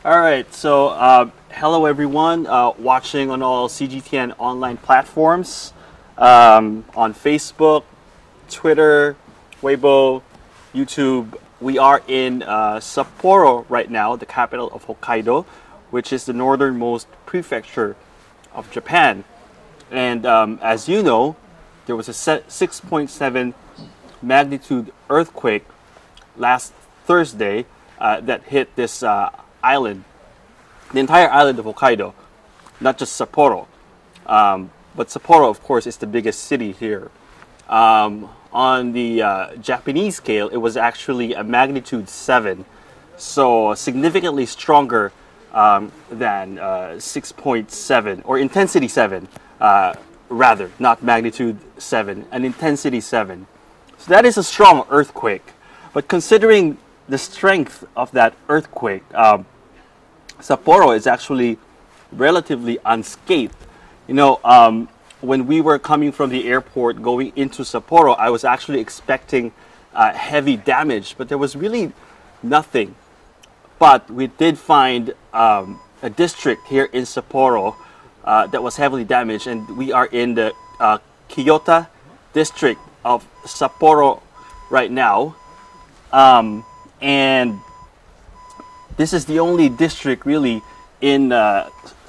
All right, so hello everyone watching on all CGTN online platforms, on Facebook, Twitter, Weibo, YouTube. We are in Sapporo right now, the capital of Hokkaido, which is the northernmost prefecture of Japan. And as you know, there was a 6.7 magnitude earthquake last Thursday that hit this island, the entire island of Hokkaido, not just Sapporo. But Sapporo, of course, is the biggest city here. On the Japanese scale, it was actually a magnitude 7, so significantly stronger than 6.7, or intensity 7, rather, not magnitude 7, an intensity 7. So that is a strong earthquake. But considering the strength of that earthquake, Sapporo is actually relatively unscathed. You know, when we were coming from the airport going into Sapporo, I was actually expecting heavy damage, but there was really nothing. But we did find a district here in Sapporo that was heavily damaged, and we are in the Kiyota district of Sapporo right now. And this is the only district really in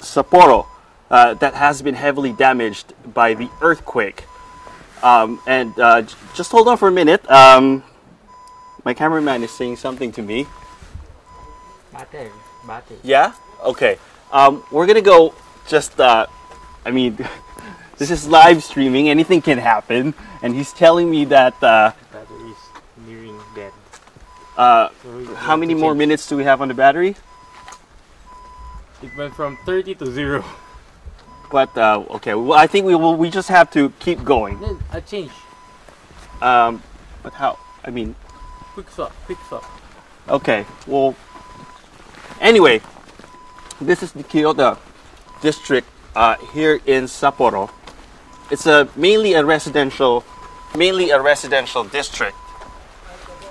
Sapporo that has been heavily damaged by the earthquake. Just hold on for a minute. My cameraman is saying something to me. Battery. Yeah? Okay. We're gonna go just, I mean, this is live streaming, anything can happen. And he's telling me that Battery is nearing dead. how many more minutes do we have on the battery? It went from 30 to 0. But okay, well, I think we just have to keep going. Then I change. But how? I mean, Quick swap. okay. Well, anyway, this is the Kiyota district here in Sapporo. It's mainly a residential district,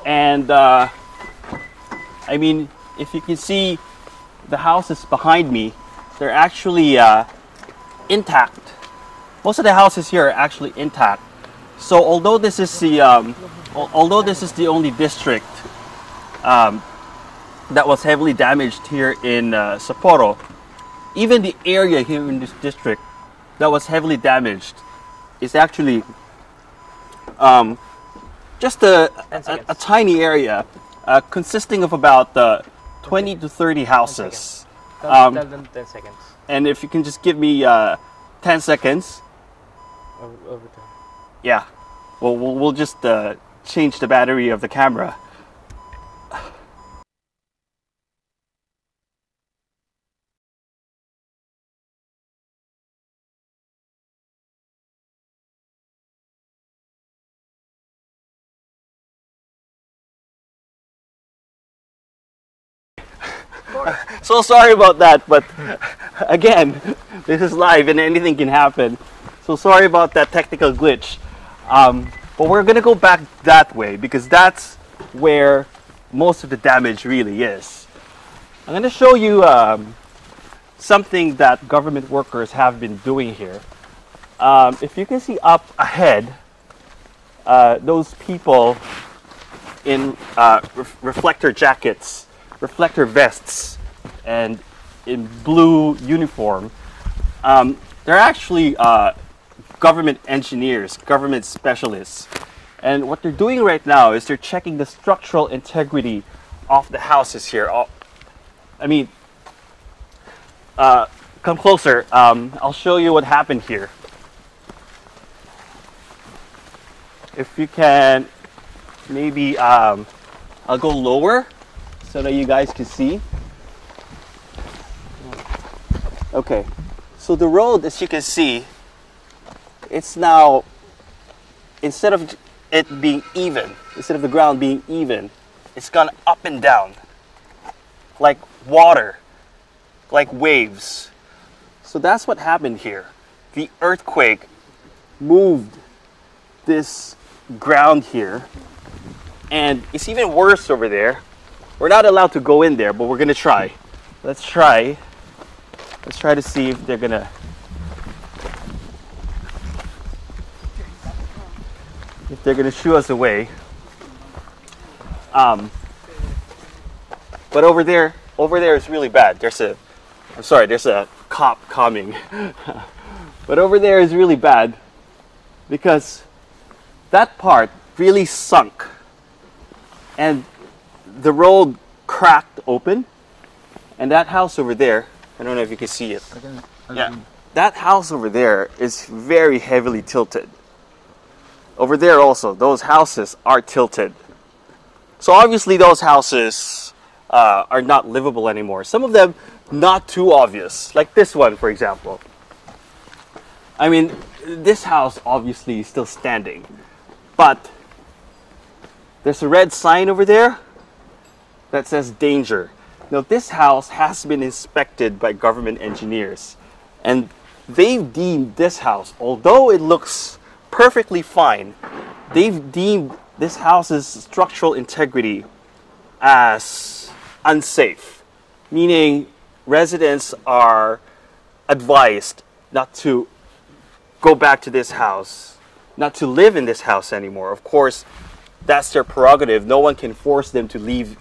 and I mean, if you can see the houses behind me, they're actually intact. Most of the houses here are actually intact. So although this is the only district that was heavily damaged here in Sapporo, even the area here in this district that was heavily damaged is actually just a tiny area consisting of about 20 to 30 houses. Tell them 10 seconds. And if you can just give me 10 seconds. Over time. Yeah. Well, we'll just change the battery of the camera. So sorry about that, but again, this is live and anything can happen. So sorry about that technical glitch. But we're gonna go back that way because that's where most of the damage really is. I'm gonna show you something that government workers have been doing here. If you can see up ahead, those people in reflector jackets, reflector vests, and in blue uniform, they're actually government engineers, government specialists. And what they're doing right now is they're checking the structural integrity of the houses here. I mean, come closer. I'll show you what happened here. If you can, maybe I'll go lower so that you guys can see. Okay, so the road, as you can see, it's now, instead of it being even, instead of the ground being even, it's gone up and down, like water, like waves. So that's what happened here. The earthquake moved this ground here, and it's even worse over there. We're not allowed to go in there, but we're gonna try. let's try to see if they're gonna shoo us away. But over there is really bad. There's a cop coming. But over there is really bad because that part really sunk and the road cracked open, and that house over there, I don't know if you can see it. Yeah, that house over there is very heavily tilted. Over there also, those houses are tilted. So obviously those houses are not livable anymore. Some of them not too obvious, like this one for example. I mean, this house obviously is still standing, but there's a red sign over there that says danger. Now this house has been inspected by government engineers, and they've deemed this house, although it looks perfectly fine, they've deemed this house's structural integrity as unsafe, meaning residents are advised not to go back to this house, not to live in this house anymore. Of course, that's their prerogative. No one can force them to leave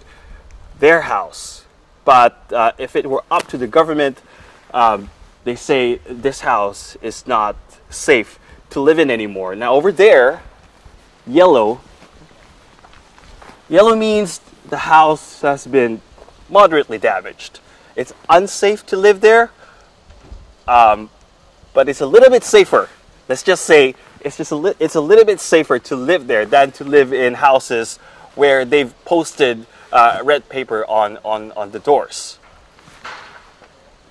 their house. But if it were up to the government, they say this house is not safe to live in anymore. Now over there, yellow means the house has been moderately damaged. It's unsafe to live there, but it's a little bit safer. Let's just say it's a little bit safer to live there than to live in houses where they've posted red paper on the doors.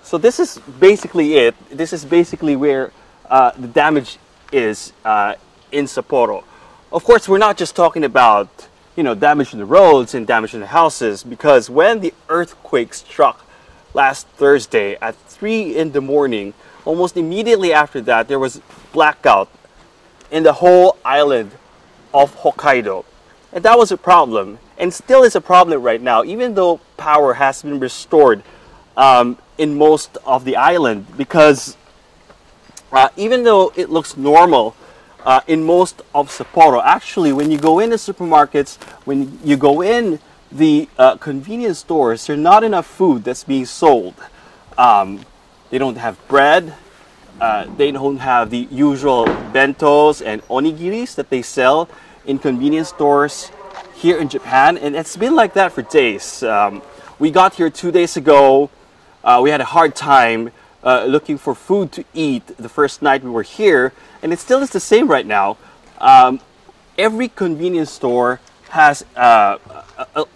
So this is basically it. This is basically where the damage is in Sapporo. Of course, we're not just talking about damage in the roads and damage in the houses, because when the earthquake struck last Thursday at 3 in the morning, almost immediately after that, there was blackout in the whole island of Hokkaido. And that was a problem, and still is a problem right now, even though power has been restored in most of the island, because even though it looks normal in most of Sapporo, actually when you go into supermarkets, when you go in the convenience stores, there's not enough food that's being sold. They don't have bread, they don't have the usual bentos and onigiris that they sell in convenience stores here in Japan, and it's been like that for days. We got here 2 days ago. We had a hard time looking for food to eat the first night we were here, and it still is the same right now. Every convenience store has a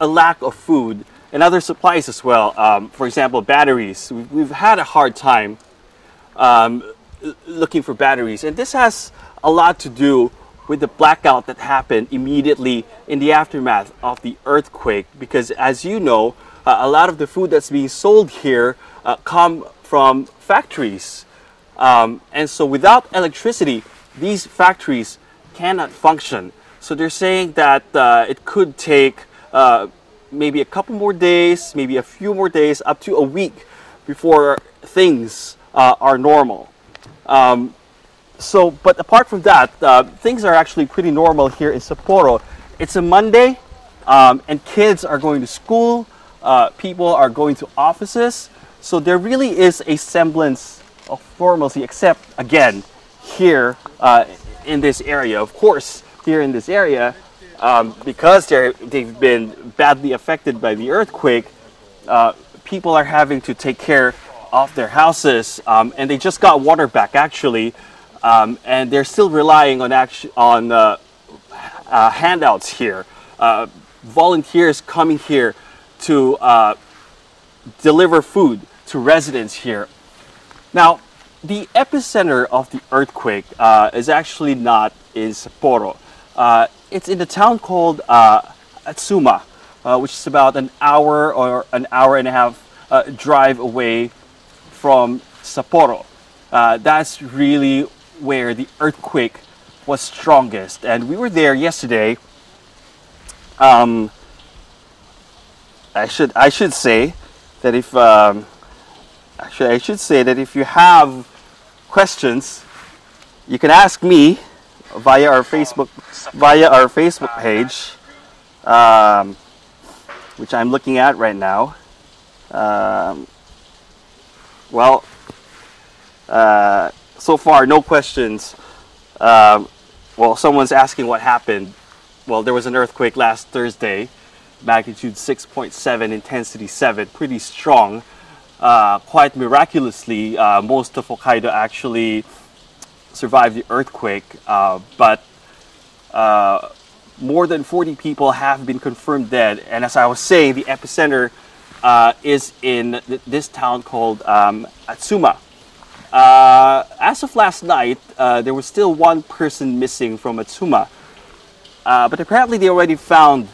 lack of food and other supplies as well. For example, batteries. We've had a hard time looking for batteries, and this has a lot to do with the blackout that happened immediately in the aftermath of the earthquake, because as you know, a lot of the food that's being sold here come from factories, and so without electricity, these factories cannot function. So they're saying that it could take maybe a couple more days, maybe a few more days, up to a week before things are normal. But apart from that, things are actually pretty normal here in Sapporo. It's a Monday, and kids are going to school, people are going to offices, so there really is a semblance of normalcy, except again, here in this area. Of course, here in this area, because they've been badly affected by the earthquake, people are having to take care of their houses, and they just got water back actually, and they're still relying on handouts here. Volunteers coming here to deliver food to residents here. Now, the epicenter of the earthquake is actually not in Sapporo. It's in a town called Atsuma, which is about an hour or an hour and a half drive away from Sapporo. That's really where the earthquake was strongest, and we were there yesterday. I should say that if Actually, I should say that if you have questions, you can ask me via our Facebook page, which I'm looking at right now. Well, so far no questions. Well, someone's asking what happened. Well, there was an earthquake last Thursday, magnitude 6.7, intensity 7, pretty strong. Quite miraculously, most of Hokkaido actually survived the earthquake, but more than 40 people have been confirmed dead. And as I was saying, the epicenter is in this town called Atsuma. As of last night, there was still one person missing from Atsuma, but apparently they already found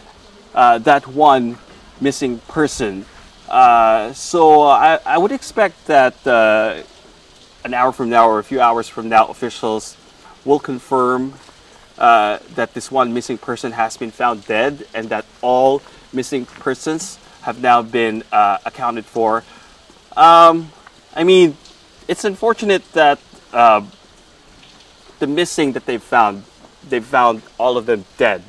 that one missing person. So I would expect that an hour from now or a few hours from now, officials will confirm that this one missing person has been found dead and that all missing persons have now been accounted for. I mean, it's unfortunate that the missing that they've found all of them dead.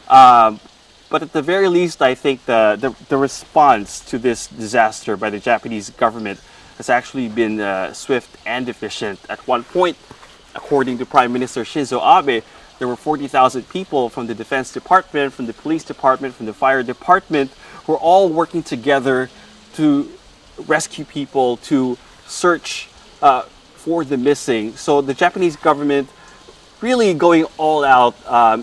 But at the very least, I think the response to this disaster by the Japanese government has actually been swift and efficient. At one point, according to Prime Minister Shinzo Abe, there were 40,000 people from the Defense Department, from the Police Department, from the Fire Department, who are all working together to rescue people, to search for the missing. So the Japanese government really going all out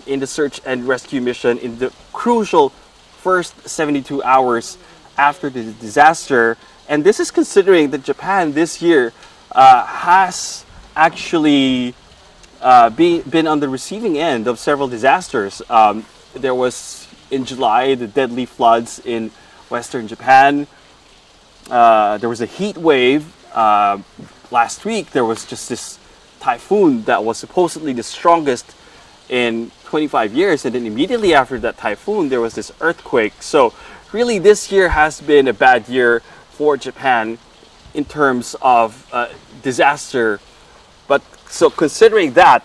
in the search and rescue mission in the crucial first 72 hours after the disaster. And this is considering that Japan this year has actually been on the receiving end of several disasters. There was, in July, the deadly floods in western Japan. There was a heat wave. Last week, there was just this typhoon that was supposedly the strongest in 25 years, and then immediately after that typhoon there was this earthquake. So really this year has been a bad year for Japan in terms of disaster. But so considering that,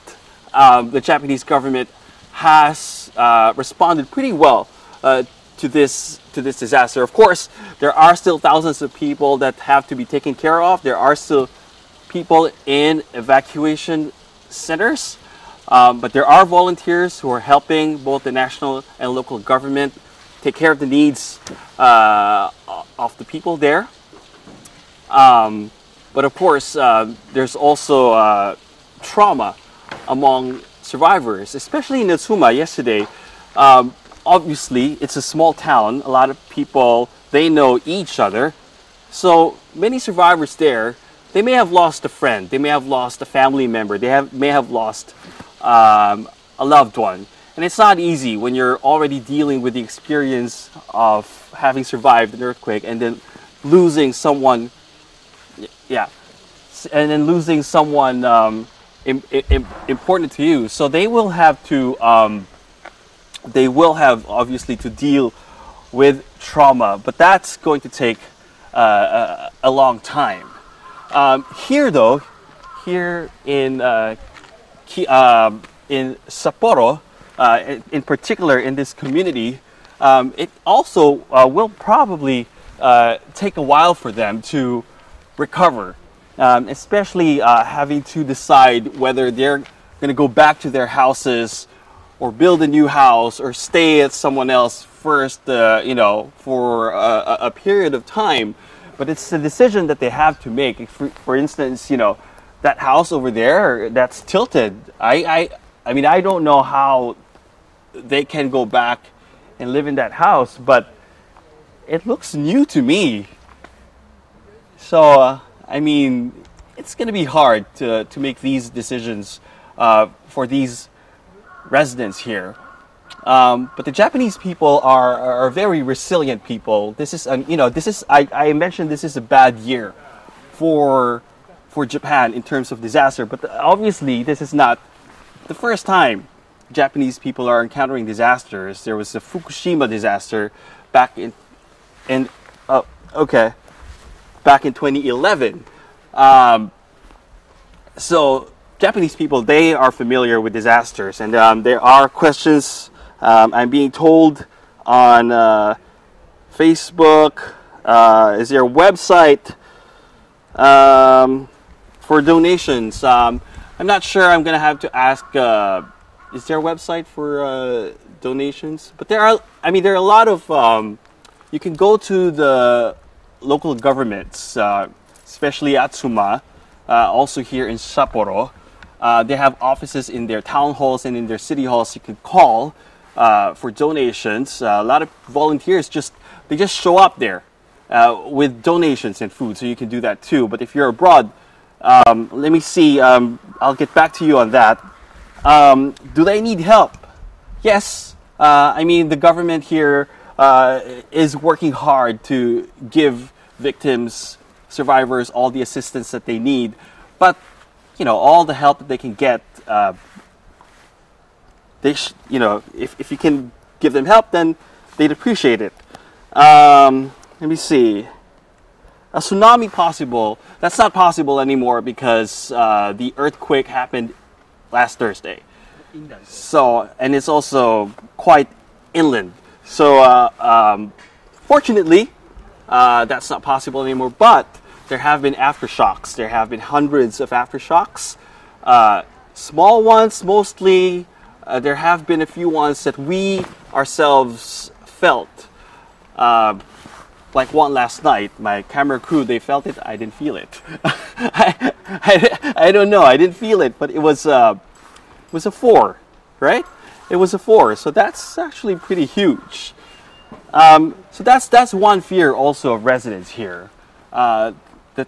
the Japanese government has responded pretty well to this disaster. Of course, there are still thousands of people that have to be taken care of. There are still people in evacuation centers, but there are volunteers who are helping both the national and local government take care of the needs of the people there. But of course, there's also trauma among survivors, especially in Atsuma yesterday. Obviously, it's a small town. A lot of people, they know each other. So many survivors there, they may have lost a friend, they may have lost a family member, may have lost a loved one. And it's not easy when you're already dealing with the experience of having survived an earthquake and then losing someone, and then losing someone important to you. So they will have to, obviously to deal with trauma, but that's going to take a long time. Here though, here in Sapporo, in particular in this community, it also will probably take a while for them to recover, especially having to decide whether they're going to go back to their houses or build a new house or stay at someone else first, for a period of time. But it's a decision that they have to make. For instance, that house over there that's tilted. I mean, I don't know how they can go back and live in that house, but it looks new to me. So, I mean, it's going to be hard to make these decisions for these residents here. But the Japanese people are very resilient people. This is, I mentioned this is a bad year for Japan in terms of disaster. But obviously, this is not the first time Japanese people are encountering disasters. There was the Fukushima disaster back in okay. back in 2011. So Japanese people, they are familiar with disasters, and there are questions I'm being told on Facebook. Is there a website for donations? I'm not sure. I'm gonna have to ask. Is there a website for donations? But there are. I mean, there are a lot of. You can go to the local governments, especially Atsuma, also here in Sapporo. They have offices in their town halls and in their city halls. You can call for donations. A lot of volunteers just show up there with donations and food, so you can do that too. But if you're abroad, let me see. I'll get back to you on that. Do they need help? Yes. I mean, the government here is working hard to give victims, survivors, all the assistance that they need. But you know, all the help that they can get, you know, if you can give them help, then they'd appreciate it. Let me see. A tsunami possible? That's not possible anymore because the earthquake happened last Thursday. So, and it's also quite inland. So, fortunately, that's not possible anymore. But there have been aftershocks. There have been hundreds of aftershocks. Small ones mostly. There have been a few ones that we ourselves felt. Like one last night, my camera crew, they felt it. I didn't feel it. I don't know. I didn't feel it, but it was a 4, right? It was a 4, so that's actually pretty huge. So that's one fear also of residents here, that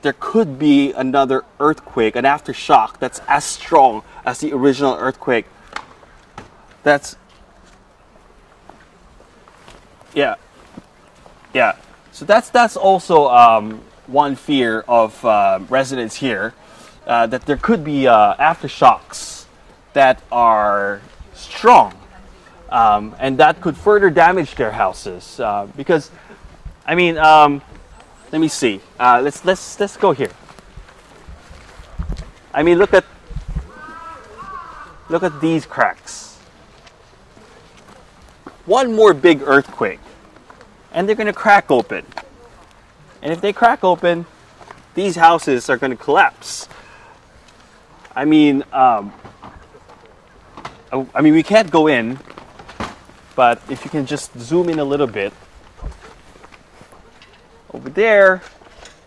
there could be another earthquake, an aftershock that's as strong as the original earthquake. Yeah. So that's also one fear of residents here, that there could be aftershocks that are strong, and that could further damage their houses. Because, I mean, let me see. Let's go here. I mean, look at these cracks. One more big earthquake, and they're going to crack open. And if they crack open, these houses are going to collapse. I mean, we can't go in, but if you can just zoom in a little bit. Over there,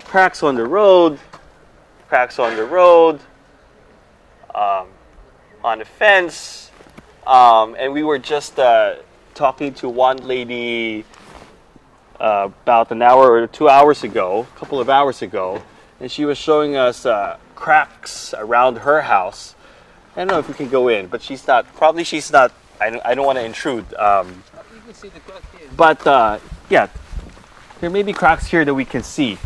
cracks on the road, on the fence, and we were just talking to one lady about an hour or 2 hours ago, a couple of hours ago, and she was showing us cracks around her house. I don't know if we can go in, but she's not. I don't want to intrude. You can see the crack here. But yeah, there may be cracks here that we can see.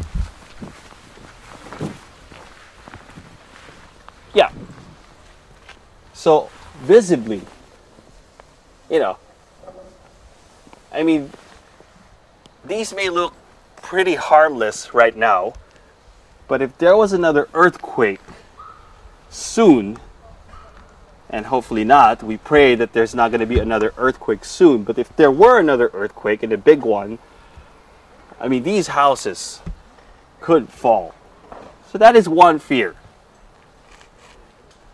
Yeah. So visibly, you know, I mean, these may look pretty harmless right now, but if there was another earthquake soon, and hopefully not, we pray that there's not going to be another earthquake soon, but if there were another earthquake and a big one, I mean, these houses could fall. So that is one fear.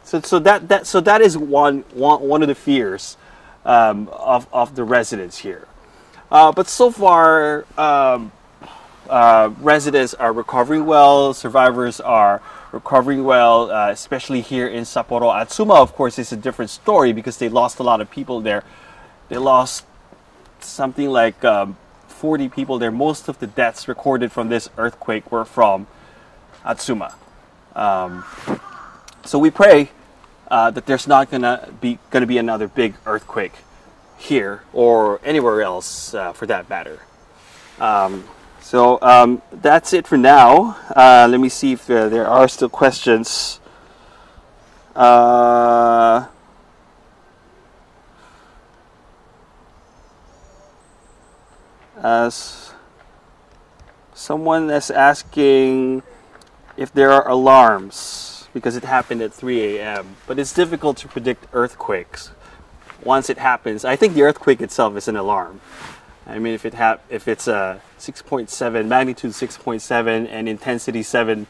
So that is one of the fears of the residents here. But so far, residents are recovering well. Survivors are recovering well, especially here in Sapporo. Atsuma, of course, is a different story because they lost a lot of people there. They lost something like 40 people there. Most of the deaths recorded from this earthquake were from Atsuma. So we pray that there's not gonna be another big earthquake here or anywhere else for that matter. So that's it for now. Let me see if there are still questions. Someone is asking if there are alarms because it happened at 3 a.m. But it's difficult to predict earthquakes. Once it happens, I think the earthquake itself is an alarm. I mean, if it's a 6.7, magnitude 6.7 and intensity 7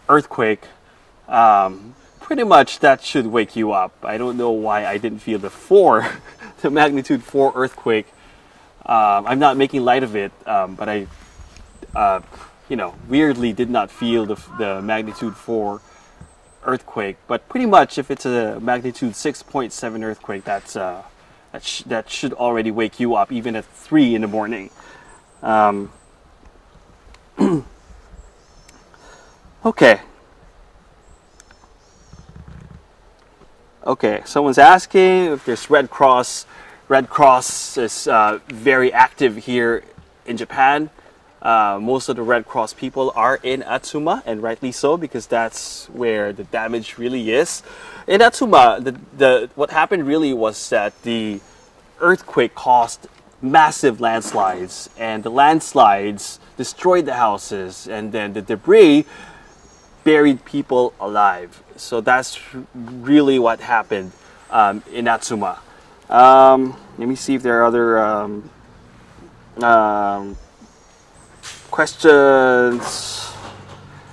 earthquake, pretty much that should wake you up. I don't know why I didn't feel the 4, the magnitude 4 earthquake. I'm not making light of it, but I, weirdly did not feel the magnitude 4 earthquake. But pretty much, if it's a magnitude 6.7 earthquake, that should already wake you up, even at 3 in the morning. Okay. Okay, someone's asking if there's Red Cross. Red Cross is very active here in Japan. Most of the Red Cross people are in Atsuma, and rightly so, because that's where the damage really is. In Atsuma, what happened really was that the earthquake caused massive landslides, and the landslides destroyed the houses, and then the debris buried people alive. So that's really what happened in Atsuma. Let me see if there are other questions.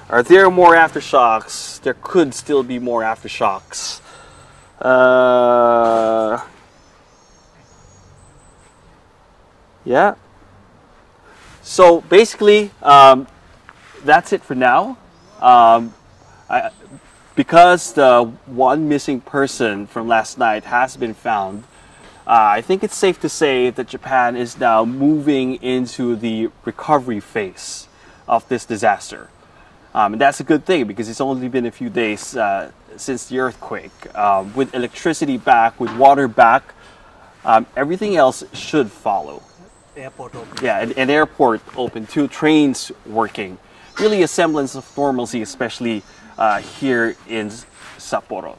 Are there more aftershocks? There could still be more aftershocks. Yeah. So basically, that's it for now. Because the one missing person from last night has been found, I think it's safe to say that Japan is now moving into the recovery phase of this disaster. And that's a good thing because it's only been a few days since the earthquake. With electricity back, with water back, everything else should follow. Airport open. Yeah, an airport open, 2 trains working. Really a semblance of normalcy, especially here in Sapporo.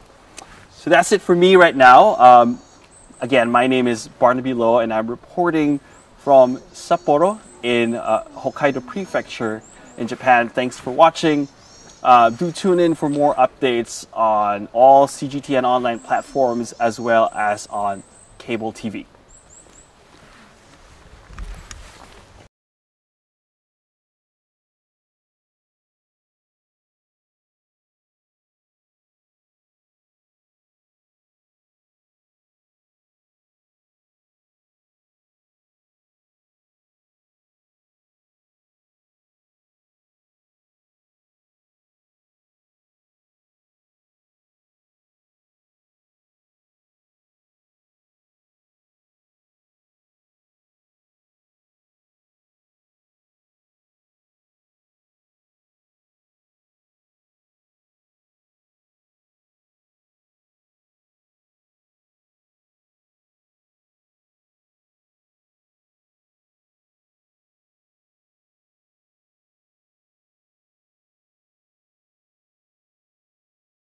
So that's it for me right now. Again, my name is Barnaby Lo, and I'm reporting from Sapporo in Hokkaido prefecture in Japan. Thanks for watching. Do tune in for more updates on all CGTN online platforms as well as on cable TV.